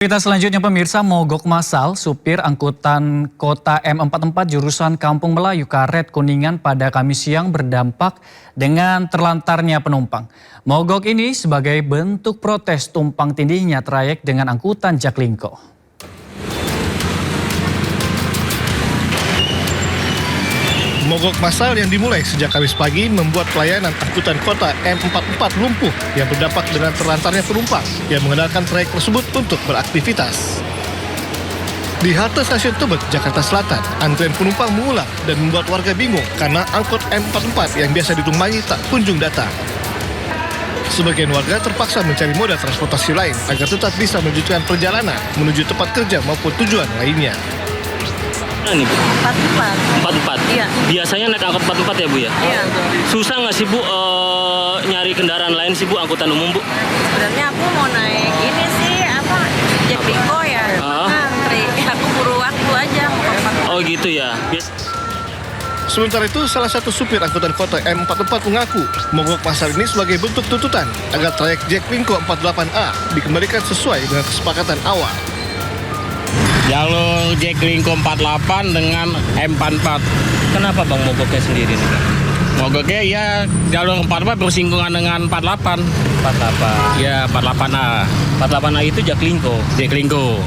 Kita selanjutnya pemirsa, mogok massal supir angkutan kota M44 jurusan Kampung Melayu Karet Kuningan pada Kamis siang berdampak dengan terlantarnya penumpang. Mogok ini sebagai bentuk protes tumpang tindihnya trayek dengan angkutan Jaklingko. Mogok massal yang dimulai sejak Kamis pagi membuat pelayanan angkutan kota M44 lumpuh yang berdampak dengan terlantarnya penumpang yang menggunakan trayek tersebut untuk beraktivitas. Di halte stasiun Tebet, Jakarta Selatan, antrian penumpang mengular dan membuat warga bingung karena angkot M44 yang biasa ditumpangi tak kunjung datang. Sebagian warga terpaksa mencari moda transportasi lain agar tetap bisa melanjutkan perjalanan menuju tempat kerja maupun tujuan lainnya. Nih, Bu? 44. 44? Iya. Biasanya naik angkot 44 ya, Bu ya? Iya. Susah nggak sih, Bu, nyari kendaraan lain sih, Bu, angkutan umum, Bu? Sebenarnya aku mau naik ini sih Jaklingko ya. Antri. Aku buru waktu aja mau 44. Oh gitu ya. Sementara itu, salah satu supir angkutan kota M44 mengaku mogok massal ini sebagai bentuk tuntutan agar trayek Jaklingko 48A dikembalikan sesuai dengan kesepakatan awal. Jalur Jaklingko 48 dengan M44. Kenapa Bang mogoknya sendiri nih, Bang? Mogoknya ya jalur 44 bersinggungan dengan 48. 48. Ya 48A. 48A itu Jaklingko. Jaklingko.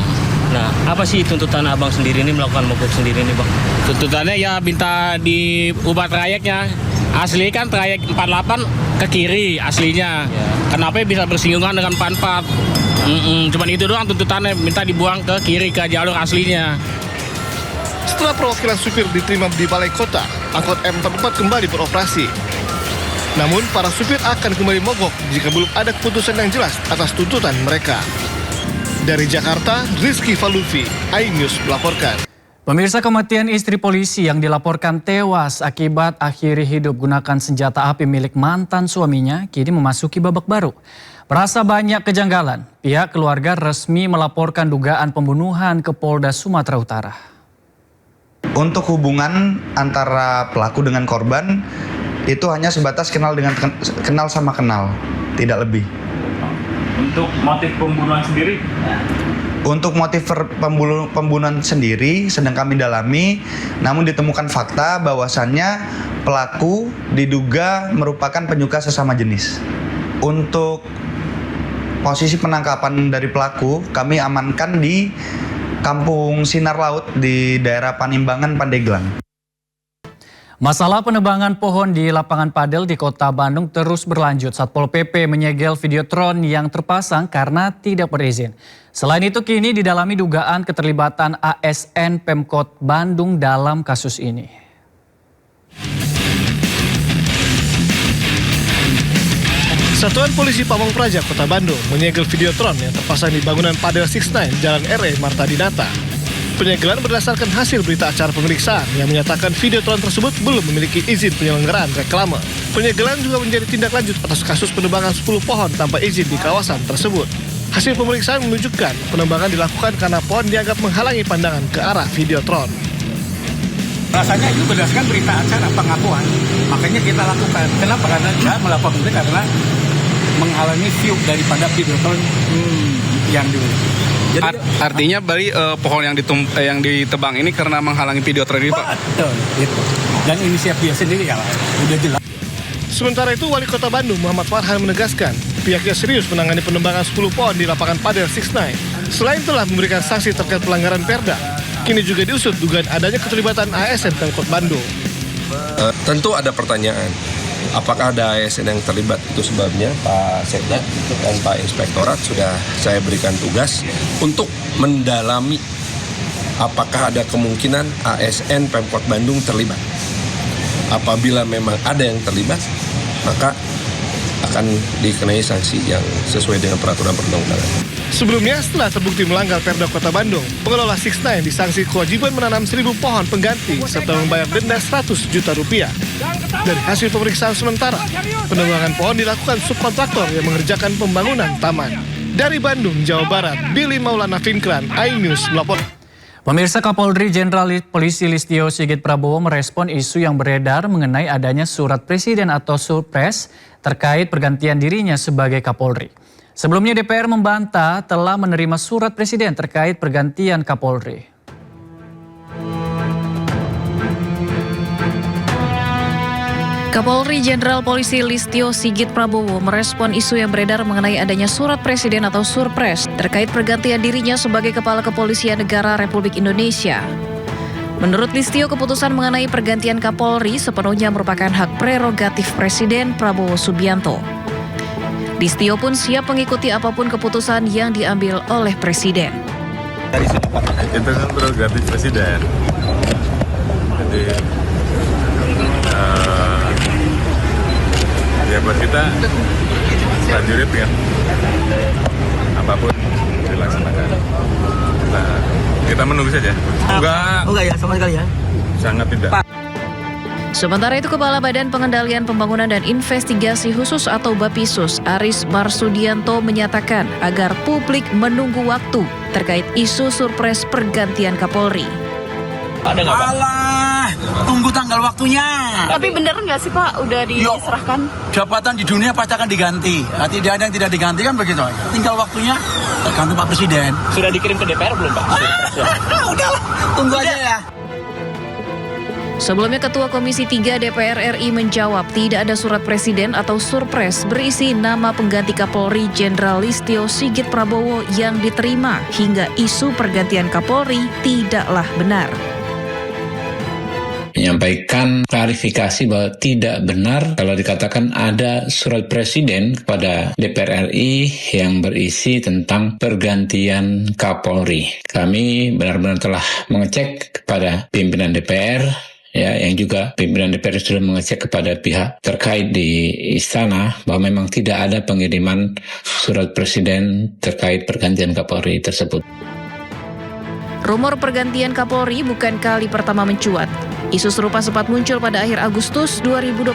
Nah, apa sih tuntutan Abang sendiri ini melakukan mogok sendiri nih, Bang? Tuntutannya ya minta diubah trayeknya. Asli kan trayek 48 ke kiri aslinya. Ya. Kenapa bisa bersinggungan dengan 44? Cuman itu doang tuntutannya, minta dibuang ke kiri ke jalur aslinya. Setelah perwakilan supir diterima di balai kota, angkot M44 kembali beroperasi. Namun, para supir akan kembali mogok jika belum ada keputusan yang jelas atas tuntutan mereka. Dari Jakarta, Rizky Falufi, iNews melaporkan. Pemirsa, kematian istri polisi yang dilaporkan tewas akibat akhiri hidup gunakan senjata api milik mantan suaminya kini memasuki babak baru. Merasa banyak kejanggalan, pihak keluarga resmi melaporkan dugaan pembunuhan ke Polda Sumatera Utara. Untuk hubungan antara pelaku dengan korban itu hanya sebatas kenal sama kenal, tidak lebih. Untuk motif pembunuhan sendiri? Untuk motif pembunuhan sendiri sedang kami dalami, namun ditemukan fakta bahwasannya pelaku diduga merupakan penyuka sesama jenis. Untuk posisi penangkapan dari pelaku, kami amankan di Kampung Sinar Laut di daerah Panimbangan, Pandeglang. Masalah penebangan pohon di lapangan padel di Kota Bandung terus berlanjut. Satpol PP menyegel videotron yang terpasang karena tidak berizin. Selain itu kini didalami dugaan keterlibatan ASN Pemkot Bandung dalam kasus ini. Satuan Polisi Pamong Praja Kota Bandung menyegel videotron yang terpasang di bangunan Padel 69 Jalan RE Marta Dinata. Penyegelan berdasarkan hasil berita acara pemeriksaan yang menyatakan videotron tersebut belum memiliki izin penyelenggaraan reklame. Penyegelan juga menjadi tindak lanjut atas kasus penebangan 10 pohon tanpa izin di kawasan tersebut. Hasil pemeriksaan menunjukkan penebangan dilakukan karena pohon dianggap menghalangi pandangan ke arah videotron. Rasanya itu berdasarkan berita acara pengakuan, makanya kita lakukan. Kenapa? Karena dia melakukan itu karena menghalangi view daripada videotron yang dulu. Jadi, artinya bari pohon yang ditebang ini karena menghalangi videotron ini, Pak? Betul, gitu. Dan inisiatif dia sendiri ya, udah jelas. Sementara itu, Wali Kota Bandung Muhammad Farhan menegaskan pihaknya serius menangani penebangan 10 pohon di lapangan Padel 69. Selain telah memberikan sanksi terkait pelanggaran Perda, kini juga diusut dugaan adanya keterlibatan ASN Pemkot Bandung. Tentu ada pertanyaan, apakah ada ASN yang terlibat? Itu sebabnya Pak Sekda dan Pak Inspektorat sudah saya berikan tugas untuk mendalami apakah ada kemungkinan ASN Pemkot Bandung terlibat. Apabila memang ada yang terlibat, maka akan dikenai sanksi yang sesuai dengan peraturan perundang-undangan. Sebelumnya, setelah terbukti melanggar Perda Kota Bandung, pengelola 69 disanksi kewajiban menanam 1.000 pohon pengganti serta membayar denda 100 juta rupiah. Dari hasil pemeriksaan sementara, penebangan pohon dilakukan subkontraktor yang mengerjakan pembangunan taman. Dari Bandung, Jawa Barat, Billy Maulana Finkran, iNews melapor. Pemirsa, Kapolri Jenderal Polisi Listio Sigit Prabowo merespon isu yang beredar mengenai adanya surat presiden atau surpres terkait pergantian dirinya sebagai Kapolri. Sebelumnya DPR membantah telah menerima surat Presiden terkait pergantian Kapolri. Kapolri Jenderal Polisi Listio Sigit Prabowo merespon isu yang beredar mengenai adanya surat presiden atau surpres terkait pergantian dirinya sebagai Kepala Kepolisian Negara Republik Indonesia. Menurut Listio, keputusan mengenai pergantian Kapolri sepenuhnya merupakan hak prerogatif Presiden Prabowo Subianto. Listio pun siap mengikuti apapun keputusan yang diambil oleh Presiden. Itu kan prerogatif Presiden. Jadi ya buat kita prajurit kan apapun dilaksanakan. Nah, kita menunggu saja. Enggak ya sama sekali ya. Sangat tidak. Sementara itu, Kepala Badan Pengendalian Pembangunan dan Investigasi Khusus atau BAPISUS, Aris Marsudianto menyatakan agar publik menunggu waktu terkait isu surpres pergantian Kapolri. Ada nggak, Pak? Alah, tunggu tanggal waktunya. Tapi bener nggak sih Pak, udah diserahkan? Jabatan di dunia pasti akan diganti. Tidak ada yang tidak diganti kan begitu. Tinggal waktunya tergantung Pak Presiden. Sudah dikirim ke DPR belum Pak? Udahlah, tunggu aja ya. Sebelumnya Ketua Komisi 3 DPR RI menjawab tidak ada surat presiden atau surpres berisi nama pengganti Kapolri Jenderal Listio Sigit Prabowo yang diterima hingga isu pergantian Kapolri tidaklah benar. Menyampaikan klarifikasi bahwa tidak benar kalau dikatakan ada surat presiden kepada DPR RI yang berisi tentang pergantian Kapolri. Kami benar-benar telah mengecek kepada pimpinan DPR, ya, yang juga pimpinan DPR sudah mengecek kepada pihak terkait di istana bahwa memang tidak ada pengiriman surat presiden terkait pergantian Kapolri tersebut. Rumor pergantian Kapolri bukan kali pertama mencuat. Isu serupa sempat muncul pada akhir Agustus 2025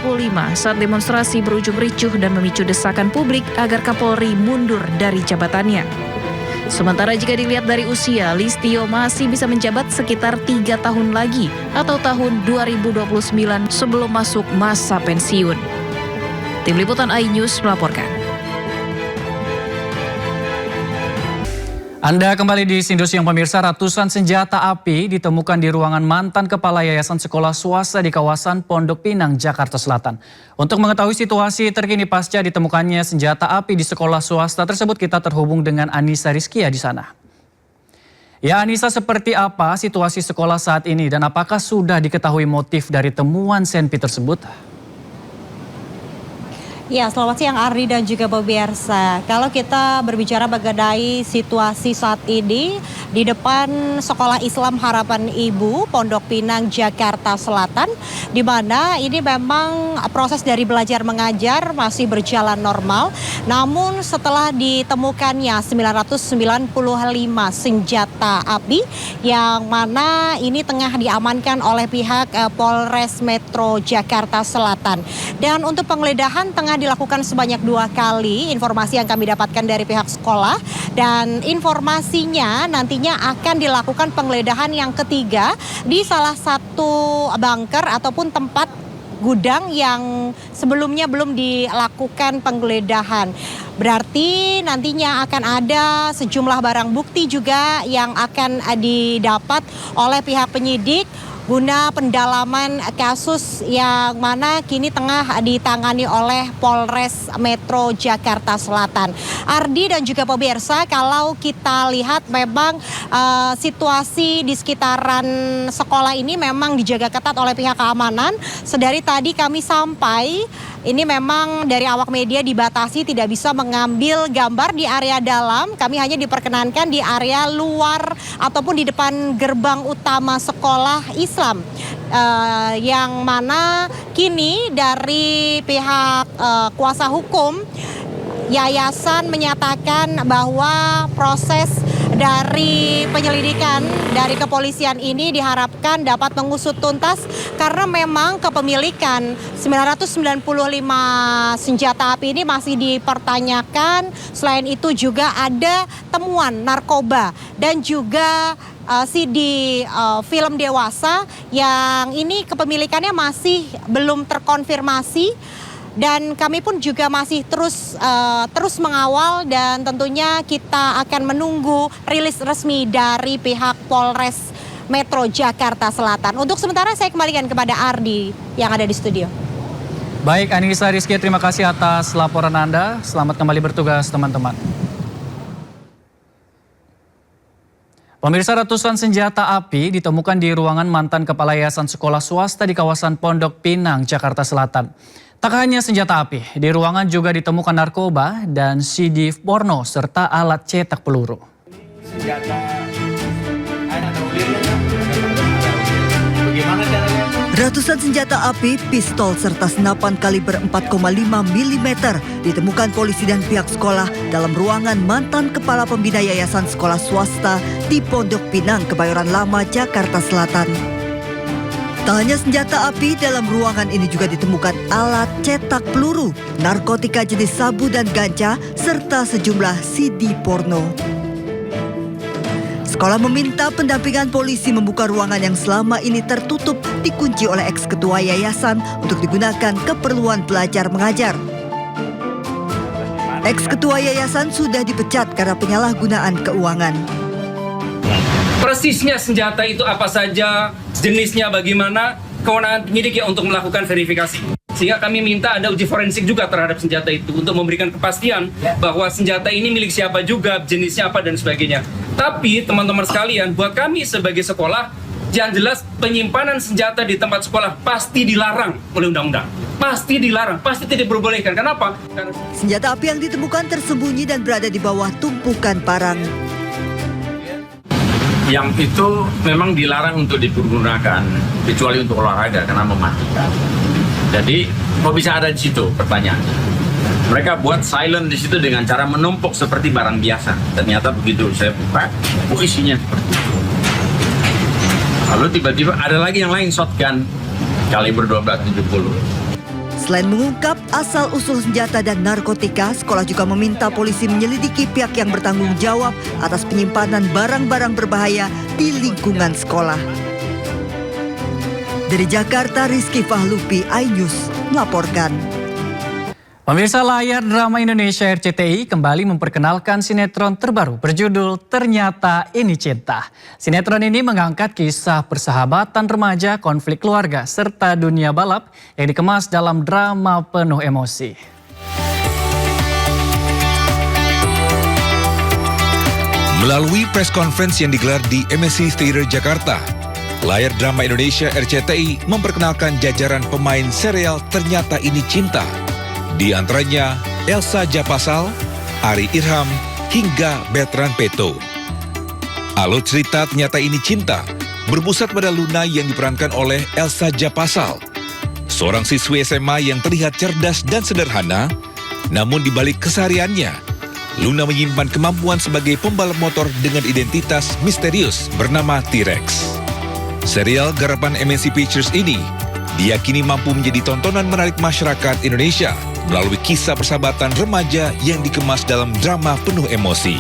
saat demonstrasi berujung ricuh dan memicu desakan publik agar Kapolri mundur dari jabatannya. Sementara jika dilihat dari usia, Listio masih bisa menjabat sekitar 3 tahun lagi atau tahun 2029 sebelum masuk masa pensiun. Tim Liputan iNews melaporkan. Anda kembali di Sindo Siang pemirsa. Ratusan senjata api ditemukan di ruangan mantan kepala yayasan sekolah swasta di kawasan Pondok Pinang, Jakarta Selatan. Untuk mengetahui situasi terkini pasca ditemukannya senjata api di sekolah swasta tersebut, kita terhubung dengan Anissa Rizkia di sana. Ya Anissa, seperti apa situasi sekolah saat ini dan apakah sudah diketahui motif dari temuan senpi tersebut? Ya, selamat siang Ardi dan juga pemirsa. Kalau kita berbicara mengenai situasi saat ini di depan Sekolah Islam Harapan Ibu, Pondok Pinang, Jakarta Selatan, di mana ini memang proses dari belajar mengajar masih berjalan normal. Namun setelah ditemukannya 995 senjata api yang mana ini tengah diamankan oleh pihak Polres Metro Jakarta Selatan. Dan untuk penggeledahan tengah dilakukan sebanyak 2 kali, informasi yang kami dapatkan dari pihak sekolah, dan informasinya nantinya akan dilakukan penggeledahan yang ketiga di salah satu bunker ataupun tempat gudang yang sebelumnya belum dilakukan penggeledahan. Berarti nantinya akan ada sejumlah barang bukti juga yang akan didapat oleh pihak penyidik guna pendalaman kasus yang mana kini tengah ditangani oleh Polres Metro Jakarta Selatan. Ardi dan juga pemirsa, kalau kita lihat memang situasi di sekitaran sekolah ini memang dijaga ketat oleh pihak keamanan. Sedari tadi kami sampai, ini memang dari awak media dibatasi tidak bisa mengambil gambar di area dalam. Kami hanya diperkenankan di area luar ataupun di depan gerbang utama sekolah Islam. Yang mana kini dari pihak kuasa hukum yayasan menyatakan bahwa proses dari penyelidikan dari kepolisian ini diharapkan dapat mengusut tuntas karena memang kepemilikan 995 senjata api ini masih dipertanyakan. Selain itu juga ada temuan narkoba dan juga CD film dewasa yang ini kepemilikannya masih belum terkonfirmasi. Dan kami pun juga masih terus mengawal dan tentunya kita akan menunggu rilis resmi dari pihak Polres Metro Jakarta Selatan. Untuk sementara saya kembalikan kepada Ardi yang ada di studio. Baik, Anissa Rizky, terima kasih atas laporan Anda. Selamat kembali bertugas, teman-teman. Pemirsa, ratusan senjata api ditemukan di ruangan mantan kepala yayasan sekolah swasta di kawasan Pondok Pinang, Jakarta Selatan. Tak hanya senjata api, di ruangan juga ditemukan narkoba dan CD porno serta alat cetak peluru. Ratusan senjata api, pistol serta senapan kaliber 4,5 mm ditemukan polisi dan pihak sekolah dalam ruangan mantan kepala pembina yayasan sekolah swasta di Pondok Pinang, Kebayoran Lama, Jakarta Selatan. Tak hanya senjata api, dalam ruangan ini juga ditemukan alat cetak peluru, narkotika jenis sabu dan ganja, serta sejumlah CD porno. Sekolah meminta pendampingan polisi membuka ruangan yang selama ini tertutup dikunci oleh eks-ketua yayasan untuk digunakan keperluan belajar mengajar. Eks-ketua yayasan sudah dipecat karena penyalahgunaan keuangan. Persisnya senjata itu apa saja, jenisnya bagaimana, kewenangan penyidik ya untuk melakukan verifikasi. Sehingga kami minta ada uji forensik juga terhadap senjata itu untuk memberikan kepastian bahwa senjata ini milik siapa juga, jenisnya apa dan sebagainya. Tapi teman-teman sekalian, buat kami sebagai sekolah, yang jelas penyimpanan senjata di tempat sekolah pasti dilarang oleh undang-undang. Pasti dilarang, pasti tidak diperbolehkan. Kenapa? Karena senjata api yang ditemukan tersembunyi dan berada di bawah tumpukan parang. Yang itu memang dilarang untuk digunakan kecuali untuk olahraga karena mematikan. Jadi kok bisa ada di situ? Pertanyaannya. Mereka buat silent di situ dengan cara menumpuk seperti barang biasa. Ternyata begitu saya buka, isinya seperti itu. Lalu tiba-tiba ada lagi yang lain, shotgun kaliber 12.70. Selain mengungkap asal-usul senjata dan narkotika, sekolah juga meminta polisi menyelidiki pihak yang bertanggung jawab atas penyimpanan barang-barang berbahaya di lingkungan sekolah. Dari Jakarta, Rizky Fahlupi, iNews melaporkan. Pemirsa, layar drama Indonesia RCTI kembali memperkenalkan sinetron terbaru berjudul Ternyata Ini Cinta. Sinetron ini mengangkat kisah persahabatan remaja, konflik keluarga, serta dunia balap yang dikemas dalam drama penuh emosi. Melalui press conference yang digelar di MSC Theater Jakarta, layar drama Indonesia RCTI memperkenalkan jajaran pemain serial Ternyata Ini Cinta. Di antaranya Elsa Japasal, Ari Irham, hingga Bertrand Peto. Alur cerita Ternyata Ini Cinta berpusat pada Luna yang diperankan oleh Elsa Japasal, seorang siswi SMA yang terlihat cerdas dan sederhana, namun di balik kesehariannya, Luna menyimpan kemampuan sebagai pembalap motor dengan identitas misterius bernama T-Rex. Serial garapan MNC Pictures ini diyakini mampu menjadi tontonan menarik masyarakat Indonesia melalui kisah persahabatan remaja yang dikemas dalam drama penuh emosi.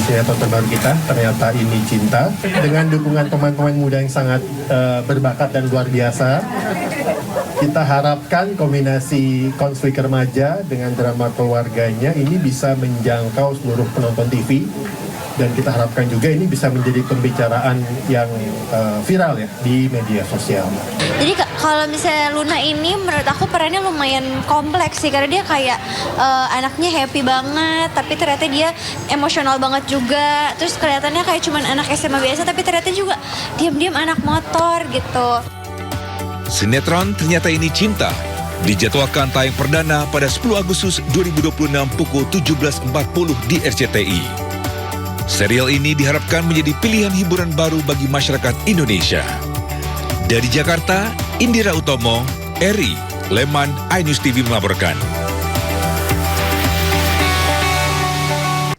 Sinetron terbaru kita, Ternyata Ini Cinta, dengan dukungan pemain-pemain muda yang sangat berbakat dan luar biasa. Kita harapkan kombinasi konflik remaja dengan drama keluarganya ini bisa menjangkau seluruh penonton TV. Dan kita harapkan juga ini bisa menjadi pembicaraan yang viral ya di media sosial. Jadi kalau misalnya Luna ini menurut aku perannya lumayan kompleks sih, karena dia kayak anaknya happy banget, tapi ternyata dia emosional banget juga. Terus kelihatannya kayak cuman anak SMA biasa, tapi ternyata juga diam-diam anak motor gitu. Sinetron Ternyata Ini Cinta dijadwalkan tayang perdana pada 10 Agustus 2026 pukul 17.40 di RCTI. Serial ini diharapkan menjadi pilihan hiburan baru bagi masyarakat Indonesia. Dari Jakarta, Indira Utomo, Eri, Leman, iNews TV melaporkan.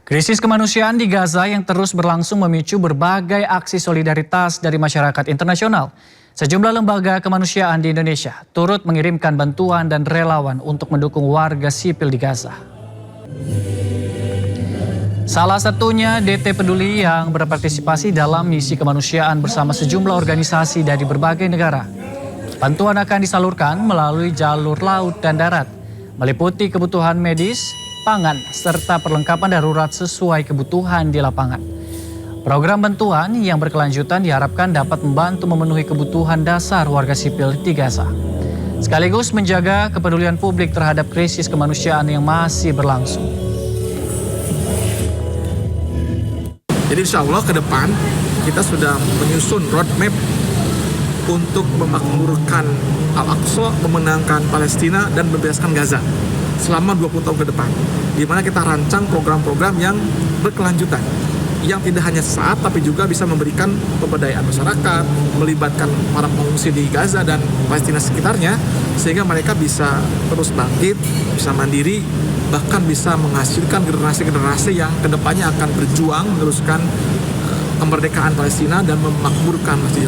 Krisis kemanusiaan di Gaza yang terus berlangsung memicu berbagai aksi solidaritas dari masyarakat internasional. Sejumlah lembaga kemanusiaan di Indonesia turut mengirimkan bantuan dan relawan untuk mendukung warga sipil di Gaza. Salah satunya DT Peduli yang berpartisipasi dalam misi kemanusiaan bersama sejumlah organisasi dari berbagai negara. Bantuan akan disalurkan melalui jalur laut dan darat, meliputi kebutuhan medis, pangan, serta perlengkapan darurat sesuai kebutuhan di lapangan. Program bantuan yang berkelanjutan diharapkan dapat membantu memenuhi kebutuhan dasar warga sipil di Gaza, sekaligus menjaga kepedulian publik terhadap krisis kemanusiaan yang masih berlangsung. Jadi insya Allah ke depan kita sudah menyusun roadmap untuk memakmurkan Al-Aqsa, memenangkan Palestina, dan membebaskan Gaza selama 20 tahun ke depan. Di mana kita rancang program-program yang berkelanjutan, yang tidak hanya sesaat tapi juga bisa memberikan pemberdayaan masyarakat, melibatkan para pengungsi di Gaza dan Palestina sekitarnya, sehingga mereka bisa terus bangkit, bisa mandiri, bahkan bisa menghasilkan generasi-generasi yang kedepannya akan berjuang meneruskan kemerdekaan Palestina dan memakmurkan Masjidil Aqsa.